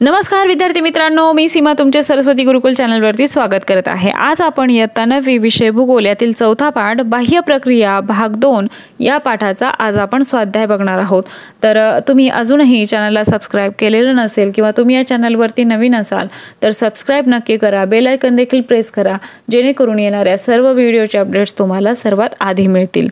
नमस्कार विद्यार्थी मित्रांनो, मी सीमा तुमच्या सरस्वती गुरुकुल चॅनलवरती स्वागत करत आहे। आज आपण इयत्ता 9वी विषय भूगोल यातील चौथा पाठ बाह्य प्रक्रिया भाग 2 या पाठाचा आज आपण स्वाध्याय बघणार आहोत। तर तुम्ही अजूनही चॅनलला सबस्क्राइब केलेलं नसेल किंवा तुम्ही या चॅनलवरती नवीन असाल तर सबस्क्राइब नक्की करा, बेल आयकॉन देखील प्रेस करा, जेणेकरून येणाऱ्या सर्व व्हिडिओचे अपडेट्स तुम्हाला सर्वात आधी मिळतील।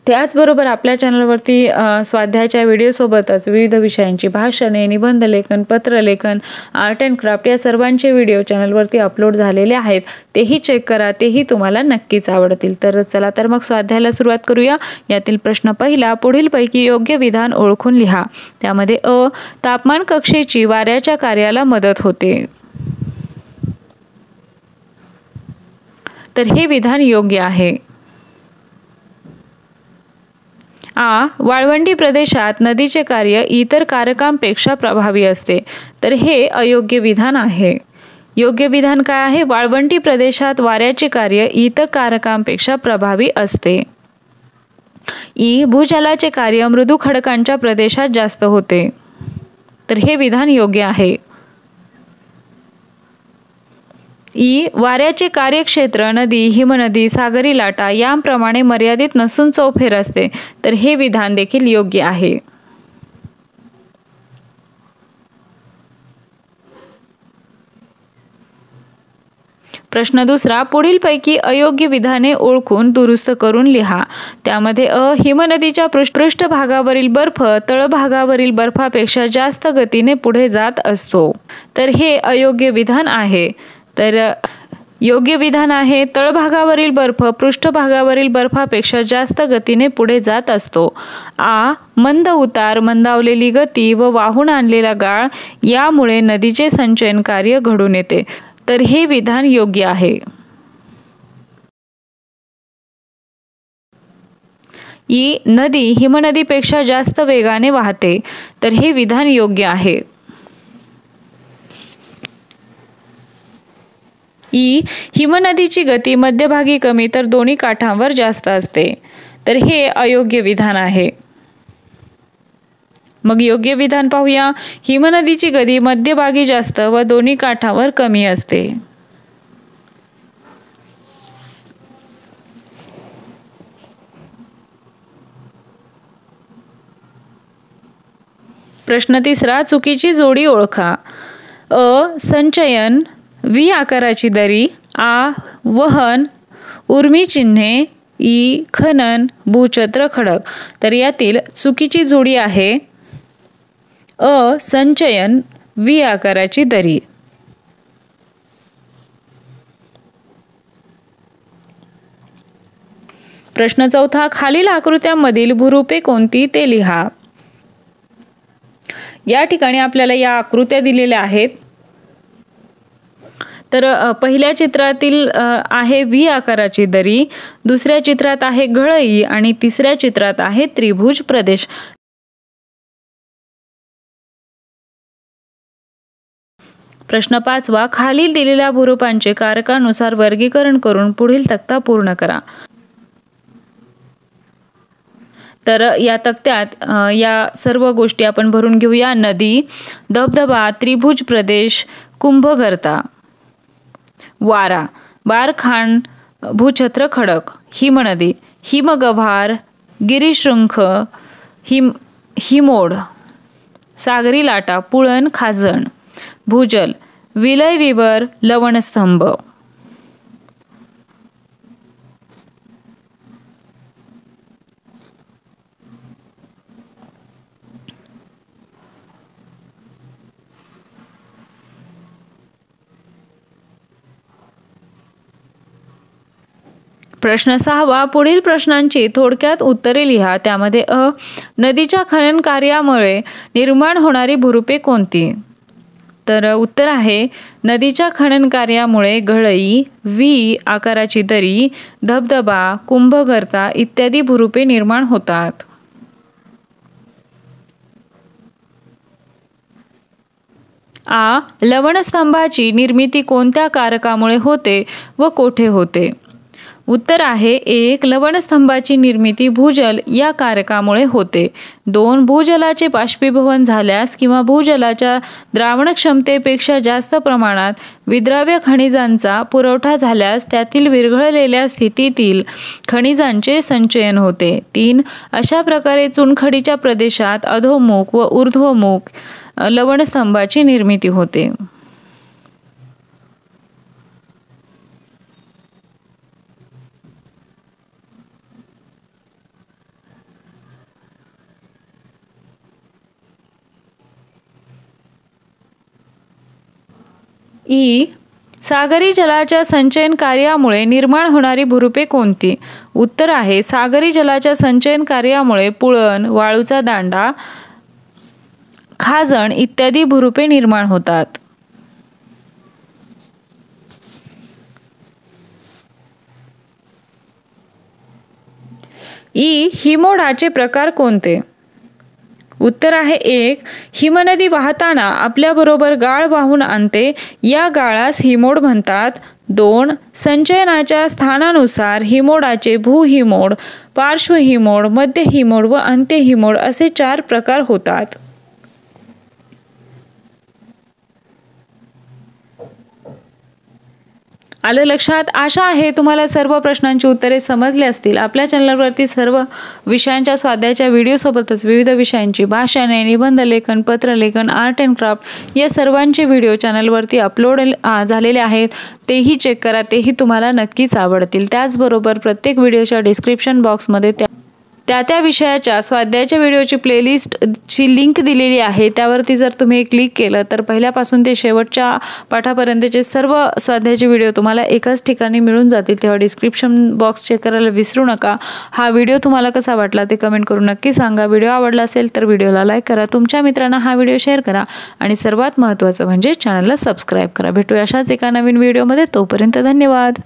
त्याचबरोबर आपल्या चॅनलवरती स्वाध्यायाच्या व्हिडिओसोबतच विविध विषयांची भाषणे, निबंध लेखन, पत्रलेखन, आर्ट अँड क्राफ्ट या सर्वांचे व्हिडिओ चॅनलवरती अपलोड झालेले आहेत। तेही चेक करा, तेही तुम्हाला नक्कीच आवडतील। तर चला तर मग स्वाध्यायाला सुरुवात करूया। यातील प्रश्न पहिला, पुढीलपैकी योग्य विधान ओळखून लिहा। त्यामध्ये अ, तापमान कक्षेची वाऱ्याच्या कार्याला मदत होते। तर हे विधान योग्य आहे। आ, वाळवंटी प्रदेशात नदीचे कार्य इतर कारकांपेक्षा प्रभावी असते। तर हे अयोग्य विधान आहे। योग्य विधान काय आहे? वाळवंटी प्रदेशात वाऱ्याचे कार्य इतर कारकांपेक्षा प्रभावी असते। ई, भूजलाचे कार्य मृदू खडकांच्या प्रदेशात जास्त होते। तर हे विधान योग्य आहे। ई, वाऱ्याचे कार्यक्षेत्र नदी, हिमनदी, सागरी लाटा यांप्रमाणे मर्यादित नसून चौफेर असते। तर हे विधान देखील योग्य आहे। प्रश्न दुसरा, पुढीलपैकी अयोग्य विधाने ओळखून दुरुस्त करून लिहा। त्यामध्ये अ, हिमनदीच्या पृष्ठभागावरील बर्फ तळभागावरील बर्फापेक्षा जास्त गतीने पुढे जात असतो। तर हे अयोग्य विधान आहे। तर योग्य विधान आहे, तळभागावरील बर्फ पृष्ठभागावरील बर्फापेक्षा जास्त गतीने पुढे जात असतो। आ, मंद उतार, मंदावलेली गती व वाहून आणलेला गाळ यामुळे नदीचे संचयन कार्य घडून येते। तर हे विधान योग्य आहे। ई, नदी हिमनदीपेक्षा जास्त वेगाने वाहते। तर हे विधान योग्य आहे। ई, हिमनदीची गती मध्यभागी कमी तर दोन्ही काठांवर जास्त असते। तर हे अयोग्य विधान आहे। मग योग्य विधान पाहूया। हिमनदीची गती मध्यभागी जास्त व दोन्ही काठांवर कमी असते। प्रश्न तिसरा, चुकीची जोडी ओळखा। अ, संचयन, व्ही आकाराची दरी, आ, वहन, उर्मी चिन्हे, ई, खनन, भूछत्र खडक। तर यातील चुकीची जोडी आहे अ, संचयन, व्ही आकाराची दरी। प्रश्न चौथा, खालील आकृत्यांमधील भूरूपे कोणती ते लिहा। या ठिकाणी आपल्याला या आकृत्या दिलेल्या आहेत। तर पहिल्या चित्रातील आहे व्ही आकाराची दरी, दुसऱ्या चित्रात आहे घळई आणि तिसऱ्या चित्रात आहे त्रिभुज प्रदेश। प्रश्न पाचवा, खालील दिलेल्या भूरूपांचे कारकानुसार वर्गीकरण करून पुढील तक्ता पूर्ण करा। तर या तक्त्यात या सर्व गोष्टी आपण भरून घेऊया। नदी, धबधबा, त्रिभुज प्रदेश, कुंभगर्ता, वारा, बारखान, भूछत्र खडक, हिमनदी, हिमगव्हार, गिरीशृंख, हिमोड, सागरी लाटा, पुळण, खाजण, भूजल, विलय विवर, लवणस्तंभ। प्रश्न सहावा, पुढील प्रश्नांची थोडक्यात उत्तरे लिहा। त्यामध्ये अ, नदीच्या खनन कार्यामुळे निर्माण होणारी भूरूपे कोणती? तर उत्तर आहे, नदीच्या खनन कार्यामुळे घळई, व्ही आकाराची दरी, धबधबा, कुंभगर्ता इत्यादी भूरूपे निर्माण होतात। आ, लवणस्तंभाची निर्मिती कोणत्या कारकामुळे होते व कोठे होते? उत्तर आहे 1. लवणस्तंभाची निर्मिती भूजल या कारकामुळे होते. 2. भूजलाचे बाष्पीभवन झाल्यास किंवा भूजलाच्या द्रावण क्षमतेपेक्षा जास्त प्रमाणात विद्राव्य खनिजांचा पुरवठा झाल्यास त्यातील विरघळलेल्या स्थितीतील खनिजांचे संचयन होते. 3. अशा प्रकारे चुनखडीच्या प्रदेशात अधोमुख व ऊर्ध्वमुख लवणस्तंभाची निर्मिती होते. सागरी जलाच्या संचयन कार्यामुळे निर्माण होणारी भुरुपे कोणती? उत्तर आहे सागरी जलाच्या संचयन कार्यामुळे पुळण, वाळूचा दांडा, खाजण इत्यादी भुरुपे निर्माण होतात. हिमोडाचे प्रकार कोणते? उत्तर आहे 1. हिमनदी वाहताना आपल्याबरोबर गाळ वाहून आणते, या गाळास हिमोड म्हणतात. 2. संचयनाच्या स्थानानुसार हिमोडाचे भूहिमोड, पार्श्वहिमोड, मध्यहिमोड व अंत्यहिमोड असे 4 प्रकार होतात. आलं लक्षात? आशा आहे तुम्हाला सर्व प्रश्नांची उत्तरे समजली असतील. आपल्या चॅनलवरती सर्व विषयांच्या स्वाध्यायाच्या व्हिडिओसोबतच विविध विषयांची भाषणे, निबंध लेखन, पत्रलेखन, आर्ट अँड क्राफ्ट या सर्वांचे व्हिडिओ चॅनलवरती अपलोड झालेले आहेत. तेही चेक करा, तेही तुम्हाला नक्कीच आवडतील. त्याचबरोबर प्रत्येक व्हिडिओच्या डिस्क्रिप्शन बॉक्समध्ये त्या विषयाच्या स्वाध्यायाच्या व्हिडिओची प्लेलिस्टची लिंक दिलेली आहे. त्यावरती जर तुम्ही क्लिक केलं तर पहिल्यापासून ते शेवटच्या पाठापर्यंतचे सर्व स्वाध्यायाचे व्हिडिओ तुम्हाला एकाच ठिकाणी मिळून जातील. तेव्हा डिस्क्रिप्शन बॉक्स चेक करायला विसरू नका. हा व्हिडिओ तुम्हाला कसा वाटला ते कमेंट करून नक्की सांगा. व्हिडिओ आवडला असेल तर व्हिडिओला लाईक करा, तुमच्या मित्रांना हा व्हिडिओ शेअर करा आणि सर्वात महत्त्वाचं म्हणजे चॅनलला सबस्क्राईब करा. भेटूया अशाच एका नवीन व्हिडिओमध्ये. तोपर्यंत धन्यवाद.